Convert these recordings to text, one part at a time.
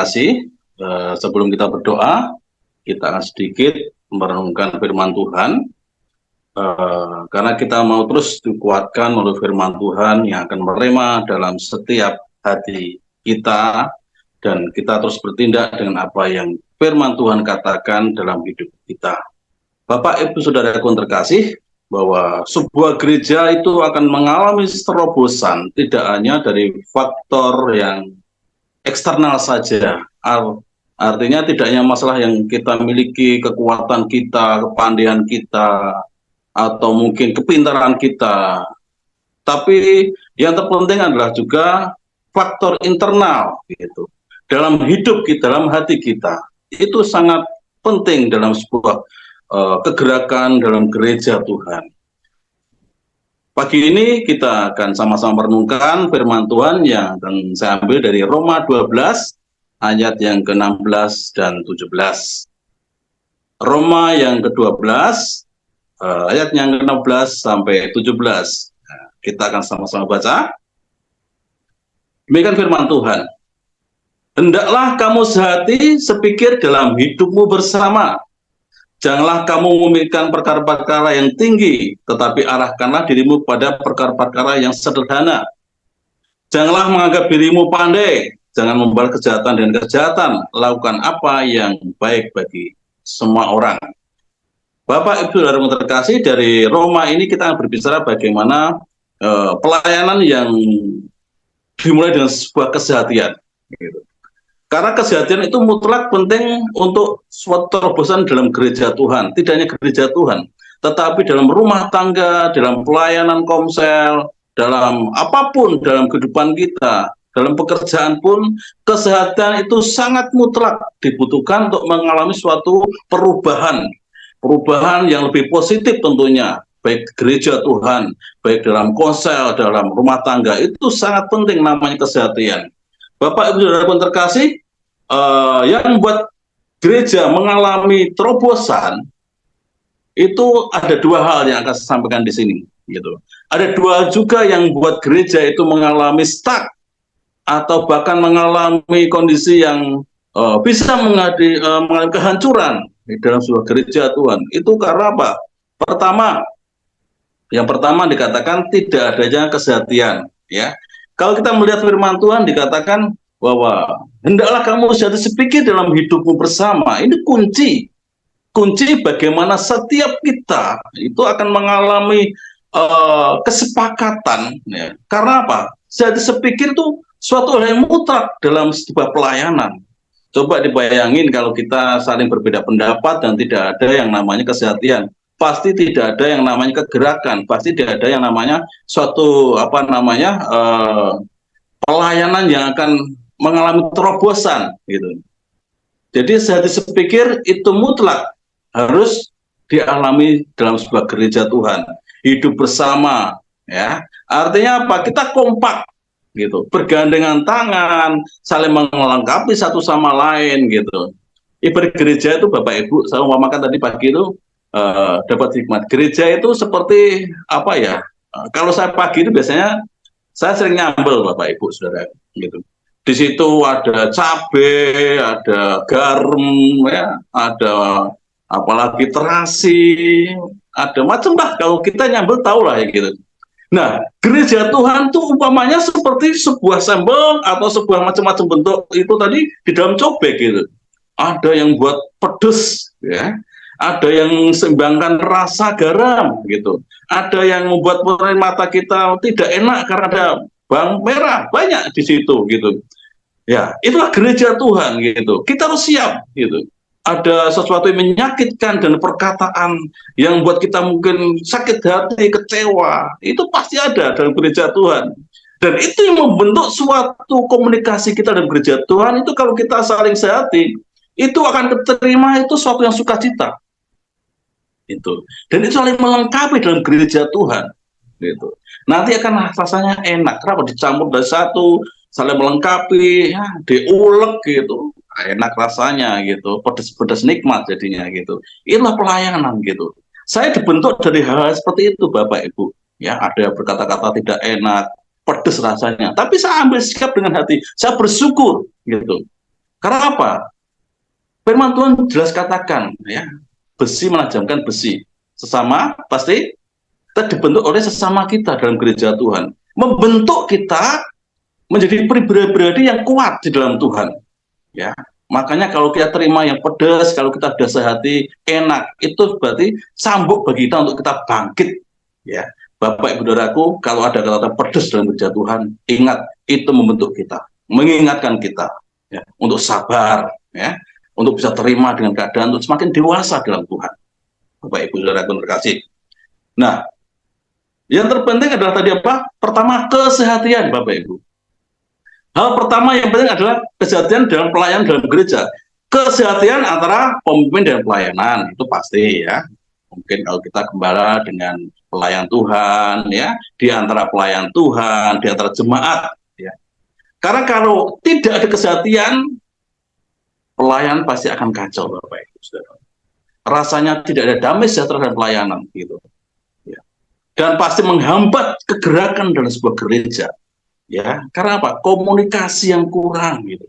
kasih. Sebelum kita berdoa, kita akan sedikit merenungkan firman Tuhan. Karena kita mau terus dikuatkan oleh firman Tuhan yang akan merema dalam setiap hati kita, dan kita terus bertindak dengan apa yang firman Tuhan katakan dalam hidup kita. Bapak, Ibu, Saudaraku yang terkasih, bahwa sebuah gereja itu akan mengalami terobosan tidak hanya dari faktor yang eksternal saja. Artinya tidak hanya masalah yang kita miliki, kekuatan kita, kepandaian kita, atau mungkin kepintaran kita. Tapi yang terpenting adalah juga faktor internal gitu. Dalam hidup kita, dalam hati kita. Itu sangat penting dalam sebuah kegerakan dalam gereja Tuhan. Pagi ini kita akan sama-sama merenungkan firman Tuhan yang akan saya ambil dari Roma 12 ayat yang ke-16 dan 17. Roma yang ke-12 ayat yang ke-16 sampai 17. Nah, kita akan sama-sama baca. Demikian firman Tuhan. Hendaklah kamu sehati sepikir dalam hidupmu bersama. Janganlah kamu memikirkan perkara-perkara yang tinggi, tetapi arahkanlah dirimu pada perkara-perkara yang sederhana. Janganlah menganggap dirimu pandai, jangan membalas kejahatan dengan kejahatan, lakukan apa yang baik bagi semua orang. Bapak, Ibu, Saudara yang terkasih, dari Roma ini kita akan berbicara bagaimana pelayanan yang dimulai dengan sebuah kesehatian. Gitu. Karena kesehatan itu mutlak penting untuk suatu terobosan dalam gereja Tuhan. Tidak hanya gereja Tuhan, tetapi dalam rumah tangga, dalam pelayanan komsel, dalam apapun dalam kehidupan kita, dalam pekerjaan pun, kesehatan itu sangat mutlak dibutuhkan untuk mengalami suatu perubahan. Perubahan yang lebih positif tentunya, baik gereja Tuhan, baik dalam komsel, dalam rumah tangga, itu sangat penting namanya kesehatan. Bapak, Ibu, Saudara yang terkasih, yang membuat gereja mengalami terobosan itu ada dua hal yang akan saya sampaikan di sini. Gitu. Ada dua juga yang membuat gereja itu mengalami stuck atau bahkan mengalami kondisi yang bisa mengalami kehancuran di dalam sebuah gereja Tuhan. Itu karena apa? Yang pertama dikatakan tidak adanya kesehatan. Ya. Kalau kita melihat firman Tuhan dikatakan bahwa hendaklah kamu sepikir dalam hidupmu bersama. Ini kunci bagaimana setiap kita itu akan mengalami kesepakatan. Ya. Karena apa? Sepikir itu suatu hal yang mutlak dalam sebuah pelayanan. Coba dibayangin kalau kita saling berbeda pendapat dan tidak ada yang namanya kesehatan. Pasti tidak ada yang namanya kegerakan, pasti tidak ada yang namanya suatu pelayanan yang akan mengalami terobosan gitu. Jadi sehati sepikir itu mutlak harus dialami dalam sebuah gereja Tuhan. Hidup bersama, ya. Artinya apa? Kita kompak gitu, bergandengan tangan, saling melengkapi satu sama lain gitu. Ibarat gereja itu Bapak Ibu, saya umpamakan tadi pagi itu dapat hikmat. Gereja itu seperti apa ya? Kalau saya pagi itu biasanya saya sering nyambel Bapak Ibu Saudara gitu. Di situ ada cabai, ada garam, ya, ada apalagi terasi, ada macam lah. Kalau kita nyambel tahu lah ya gitu. Nah, gereja Tuhan tuh umpamanya seperti sebuah sambal atau sebuah macam-macam bentuk itu tadi di dalam cobek gitu. Ada yang buat pedes, ya. Ada yang seimbangkan rasa garam gitu. Ada yang membuat mata kita tidak enak karena ada bawang merah banyak di situ gitu. Ya, itulah gereja Tuhan gitu. Kita harus siap gitu. Ada sesuatu yang menyakitkan dan perkataan yang buat kita mungkin sakit hati, kecewa, itu pasti ada dalam gereja Tuhan. Dan itu yang membentuk suatu komunikasi kita dalam gereja Tuhan. Itu kalau kita saling sehati, itu akan diterima itu suatu yang sukacita. Itu. Dan itu saling melengkapi dalam gereja Tuhan. Gitu. Nanti akan rasanya enak. Kenapa? Dicampur dari satu, saling melengkapi, ya, diulek gitu. Enak rasanya gitu. Pedas-pedas nikmat jadinya gitu. Inilah pelayanan gitu. Saya dibentuk dari hal seperti itu Bapak Ibu. Ya, ada berkata-kata tidak enak, pedas rasanya. Tapi saya ambil sikap dengan hati. Saya bersyukur gitu. Karena apa? Firman Tuhan jelas katakan, ya, besi menajamkan besi. Sesama pasti kita dibentuk oleh sesama kita dalam gereja Tuhan. Membentuk kita menjadi pribadi yang kuat di dalam Tuhan. Ya, makanya kalau kita terima yang pedas, kalau kita sudah sehati enak, itu berarti sambuk bagi kita untuk kita bangkit. Ya, Bapak Ibu Saudaraku, kalau ada kata-kata pedas dalam gereja Tuhan, ingat itu membentuk kita, mengingatkan kita, ya, untuk sabar, ya, untuk bisa terima dengan keadaan, untuk semakin dewasa dalam Tuhan. Bapak Ibu Saudaraku terkasih. Nah, yang terpenting adalah tadi apa? Pertama, kesehatian, Bapak Ibu. Hal pertama yang penting adalah kesehatan dalam pelayanan dalam gereja. Kesehatan antara pemimpin dan pelayanan, itu pasti, ya. Mungkin kalau kita gembala dengan pelayan Tuhan, ya, di antara pelayan Tuhan, di antara jemaat, ya. Karena kalau tidak ada kesehatan, pelayan pasti akan kacau, Bapak Ibu Saudara. Rasanya tidak ada damai sejahtera dan pelayanan, gitu. Ya. Dan pasti menghambat kegerakan dalam sebuah gereja. Ya, karena apa? Komunikasi yang kurang, gitu.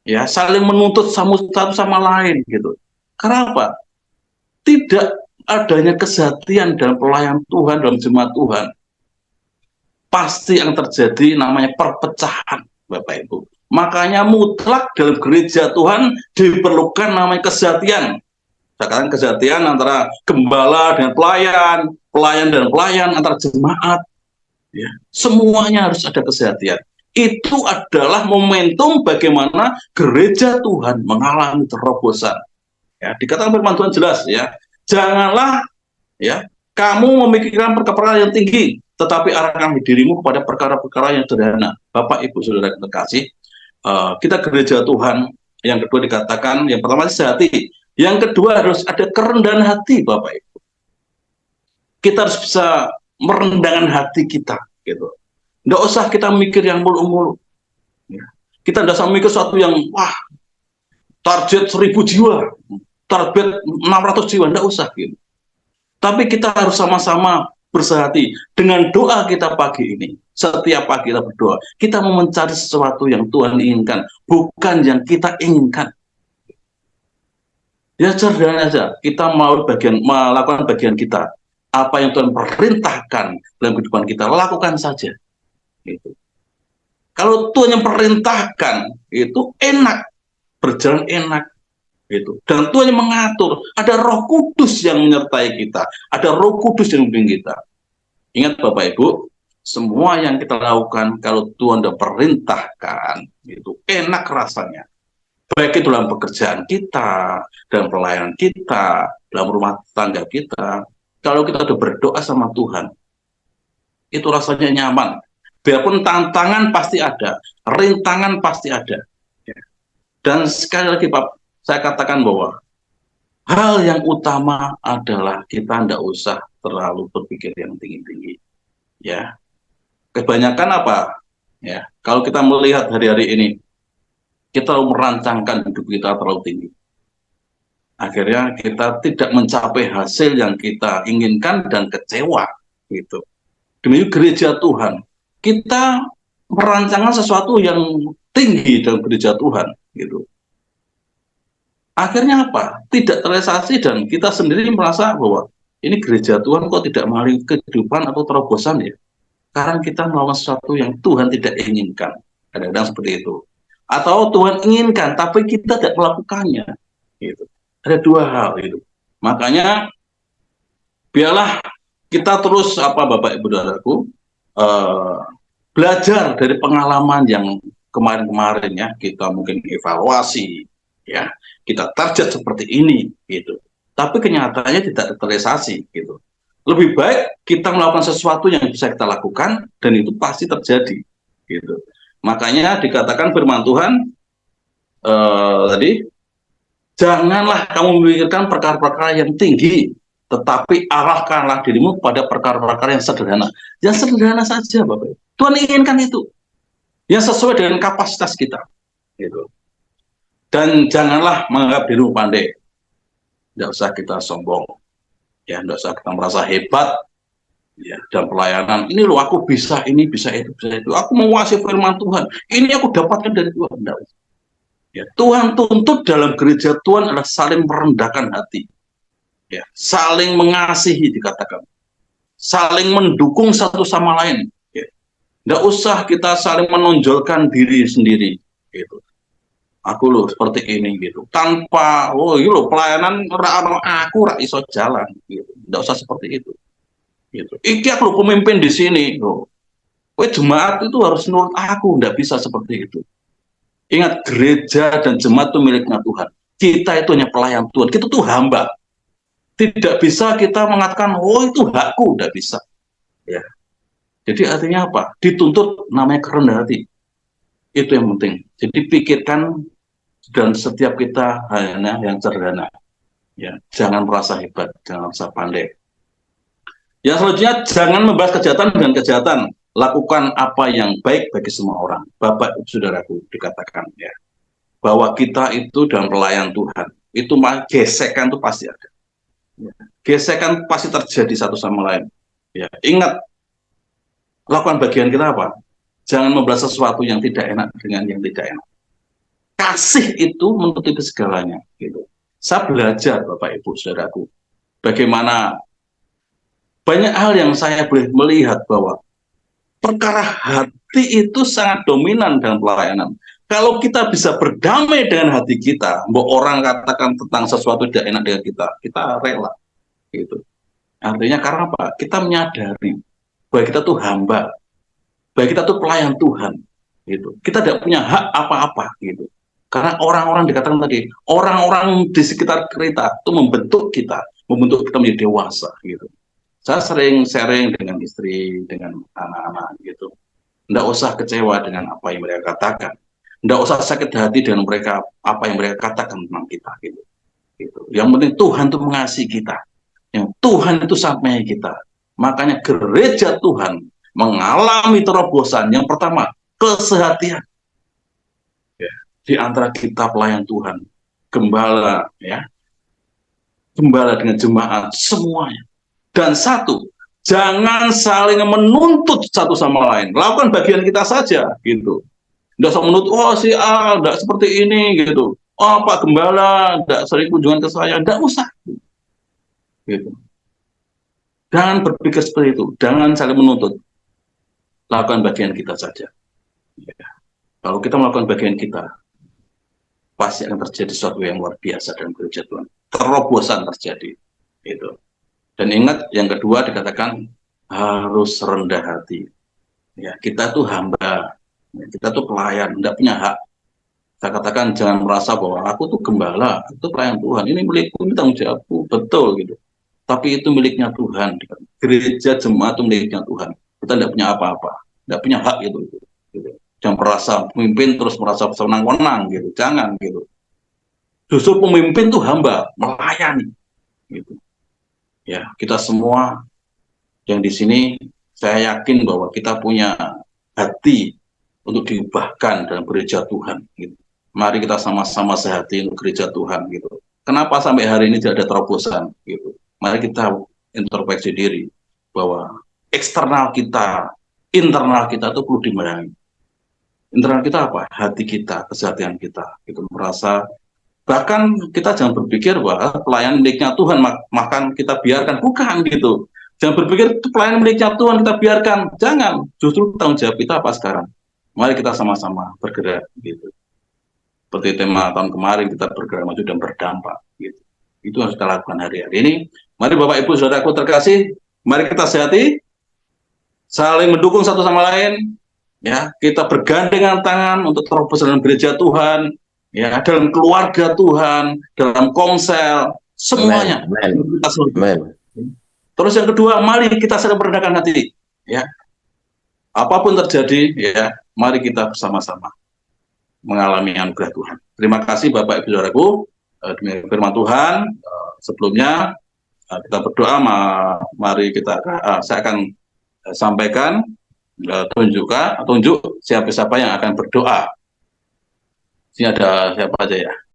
Ya, saling menuntut satu sama lain, gitu. Karena apa? Tidak adanya kesehatan dalam pelayan Tuhan, dalam jemaat Tuhan, pasti yang terjadi namanya perpecahan, Bapak Ibu. Makanya mutlak dalam gereja Tuhan diperlukan namanya kesehatan. Sekarang kesehatan antara gembala dan pelayan dan pelayan, antara jemaat. Ya, semuanya harus ada kesehatan. Itu adalah momentum bagaimana gereja Tuhan mengalami terobosan. Ya, dikatakan firman Tuhan jelas, ya. Janganlah, ya, kamu memikirkan perkara yang tinggi, tetapi arahkan dirimu kepada perkara-perkara yang sederhana. Bapak Ibu Saudara terkasih, kita gereja Tuhan. Yang kedua dikatakan, yang pertama sehati, yang kedua harus ada kerendahan hati, Bapak Ibu. Kita harus bisa merendahkan hati kita, gitu. Nggak usah kita mikir yang mulu-mulu. Ya. Kita nggak usah mikir sesuatu yang, wah, target 1000 jiwa, target 600 jiwa, nggak usah, gitu. Tapi kita harus sama-sama bersehati. Dengan doa kita pagi ini, setiap pagi kita berdoa, kita mau mencari sesuatu yang Tuhan inginkan, bukan yang kita inginkan. Ya sederhana saja, kita mau melakukan bagian kita. Apa yang Tuhan perintahkan dalam kehidupan kita, lakukan saja. Gitu. Kalau Tuhan yang perintahkan, itu enak, berjalan enak. Gitu. Dan Tuhan yang mengatur, ada Roh Kudus yang menyertai kita, ada Roh Kudus yang membimbing kita. Ingat Bapak Ibu, semua yang kita lakukan kalau Tuhan sudah perintahkan, itu enak rasanya. Baik itu dalam pekerjaan kita, dalam pelayanan kita, dalam rumah tangga kita. Kalau kita sudah berdoa sama Tuhan, itu rasanya nyaman. Biarpun tantangan pasti ada, rintangan pasti ada. Dan sekali lagi Pak, saya katakan bahwa hal yang utama adalah kita tidak usah terlalu berpikir yang tinggi-tinggi. Ya, kebanyakan apa? Ya, kalau kita melihat hari-hari ini, kita merancangkan hidup kita terlalu tinggi. Akhirnya kita tidak mencapai hasil yang kita inginkan dan kecewa, gitu. Demi gereja Tuhan, kita merancangkan sesuatu yang tinggi dalam gereja Tuhan, gitu. Akhirnya apa? Tidak terrealisasi dan kita sendiri merasa bahwa ini gereja Tuhan kok tidak mengalami kehidupan atau terobosan, ya. Karena kita melakukan sesuatu yang Tuhan tidak inginkan. Kadang-kadang seperti itu. Atau Tuhan inginkan, tapi kita tidak melakukannya. Gitu. Ada dua hal itu. Makanya biarlah kita terus Bapak Ibu Saudaraku belajar dari pengalaman yang kemarin-kemarin, ya. Kita mungkin evaluasi, ya. Kita target seperti ini, gitu. Tapi kenyataannya tidak terrealisasi, gitu. Lebih baik kita melakukan sesuatu yang bisa kita lakukan dan itu pasti terjadi, gitu. Makanya dikatakan firman Tuhan tadi, janganlah kamu memikirkan perkara-perkara yang tinggi, tetapi arahkanlah dirimu pada perkara-perkara yang sederhana. Yang sederhana saja, Bapak. Tuhan inginkan itu, yang sesuai dengan kapasitas kita, gitu. Dan janganlah menganggap dirimu pandai. Tidak usah kita sombong, ya. Tidak usah kita merasa hebat, ya, dalam pelayanan. Ini loh aku bisa ini, bisa itu, bisa itu. Aku menguasai firman Tuhan. Ini aku dapatkan dari Tuhan. Tidak. Ya, Tuhan tuntut dalam gereja Tuhan adalah saling merendahkan hati, ya, saling mengasihi dikatakan, saling mendukung satu sama lain. Ya. Nggak usah kita saling menonjolkan diri sendiri, gitu. Aku loh seperti ini gitu, tanpa oh iya loh pelayanan aku rak iso jalan, gitu. Nggak usah seperti itu. Gitu. Iki aku loh pemimpin di sini loh. Jemaat itu harus nurut aku, nggak bisa seperti itu. Ingat, gereja dan jemaat itu miliknya Tuhan. Kita itu hanya pelayan Tuhan. Kita tuh hamba. Tidak bisa kita mengatakan, oh itu hakku. Tidak bisa. Ya. Jadi artinya apa? Dituntut namanya kerendahan hati. Itu yang penting. Jadi pikirkan dan setiap kita hanya yang sederhana. Ya. Jangan merasa hebat. Jangan merasa pandai. Yang selanjutnya, jangan membahas kejahatan dengan kejahatan. Lakukan apa yang baik bagi semua orang. Bapak, Ibu, Saudaraku, dikatakan ya, bahwa kita itu dalam pelayan Tuhan. Itu gesekan itu pasti ada. Ya. Gesekan pasti terjadi satu sama lain. Ya. Ingat, lakukan bagian kita apa? Jangan membalas sesuatu yang tidak enak dengan yang tidak enak. Kasih itu menutupi segalanya. Gitu. Saya belajar, Bapak, Ibu, Saudaraku, bagaimana banyak hal yang saya boleh melihat bahwa perkara hati itu sangat dominan dalam pelayanan. Kalau kita bisa berdamai dengan hati kita, bahwa orang katakan tentang sesuatu tidak enak dengan kita rela. Gitu. Artinya karena apa? Kita menyadari bahwa kita tuh hamba, bahwa kita tuh pelayan Tuhan. Gitu. Kita tidak punya hak apa-apa. Gitu. Karena orang-orang dikatakan tadi, orang-orang di sekitar kita itu membentuk kita menjadi dewasa. Gitu. Saya sering sharing dengan istri, dengan anak-anak gitu. Nggak usah kecewa dengan apa yang mereka katakan. Nggak usah sakit hati dengan mereka apa yang mereka katakan tentang kita gitu. Gitu. Yang penting Tuhan itu mengasihi kita. Yang Tuhan itu sampai kita. Makanya gereja Tuhan mengalami terobosan. Yang pertama, kesehatian. Ya. Di antara kita pelayan Tuhan, gembala, ya, gembala dengan jemaat, semuanya. Dan satu, jangan saling menuntut satu sama lain. Lakukan bagian kita saja, gitu. Tidak usah menuntut, oh si A, tidak seperti ini, gitu. Oh Pak Gembala, tidak sering kunjungan ke saya. Tidak usah. Gitu. Jangan berpikir seperti itu. Jangan saling menuntut. Lakukan bagian kita saja. Ya. Kalau kita melakukan bagian kita, pasti akan terjadi sesuatu yang luar biasa dalam gereja Tuhan. Terobosan terjadi. Gitu. Dan ingat, yang kedua dikatakan harus rendah hati. Ya, kita tuh hamba, ya, kita tuh pelayan, tidak punya hak. Saya katakan jangan merasa bahwa aku tuh gembala, itu pelayan Tuhan, ini milikku, ini tanggung jawabku, betul gitu. Tapi itu miliknya Tuhan. Gereja jemaat itu miliknya Tuhan. Kita tidak punya apa-apa, tidak punya hak itu. Gitu. Jangan merasa pemimpin terus merasa senang-senang gitu, jangan gitu. Justru pemimpin tuh hamba, melayani. Gitu. Ya, kita semua yang di sini saya yakin bahwa kita punya hati untuk diubahkan dalam gereja Tuhan. Gitu. Mari kita sama-sama sehati untuk gereja Tuhan. Gitu. Kenapa sampai hari ini tidak ada terobosan? Gitu. Mari kita introspeksi diri bahwa eksternal kita, internal kita itu perlu dibenahi. Internal kita apa? Hati kita, kesehatan kita. Gitu. Merasa bahkan kita jangan berpikir bahwa pelayan miliknya Tuhan makan kita biarkan, bukan gitu. Jangan berpikir itu pelayan miliknya Tuhan kita biarkan, jangan. Justru tanggung jawab kita apa sekarang? Mari kita sama-sama bergerak gitu. Seperti tema tahun kemarin, kita bergerak maju dan berdampak gitu. Itu harus kita lakukan hari-hari ini. Mari Bapak Ibu Saudaraku terkasih, mari kita sehati, saling mendukung satu sama lain, ya. Kita bergandengan tangan untuk terobosan dalam gereja Tuhan, ya, dalam keluarga Tuhan, dalam komsel, semuanya. Amen. Amen. Terus yang kedua, mari kita saling merendahkan hati, ya. Apapun terjadi, ya, mari kita bersama-sama mengalami anugerah Tuhan. Terima kasih Bapak Ibu Saudaraku, demi firman Tuhan. Sebelumnya kita berdoa, mari kita, saya akan sampaikan tunjuk siapa-siapa yang akan berdoa. Ini ada siapa aja ya?